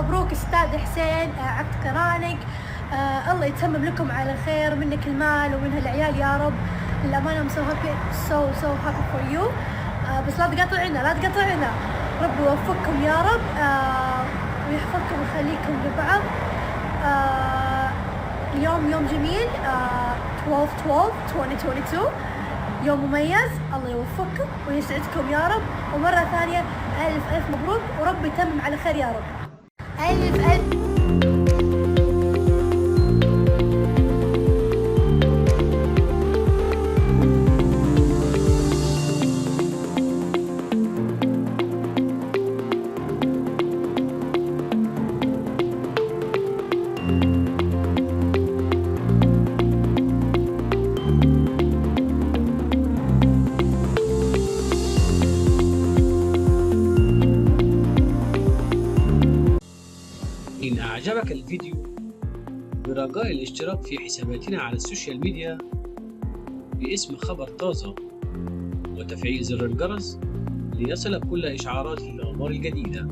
مبروك استاذ حسين، عقد قرانك. الله يتمم لكم على خير، منك المال ومنها العيال يا رب. للأمانة I'm so happy for you. بس لا تقطعنا ربي يوفقكم يا رب، ويحفظكم ويخليكم لبعض. اليوم يوم جميل، 12/12/2022، يوم مميز. الله يوفقكم ويسعدكم يا رب، ومرة ثانية ألف مبروك، وربي يتمم على خير يا رب. ألف إن أعجبك الفيديو برجاء الاشتراك في حساباتنا على السوشيال ميديا باسم خبر طازة، وتفعيل زر الجرس ليصلك كل إشعارات الأخبار الجديدة.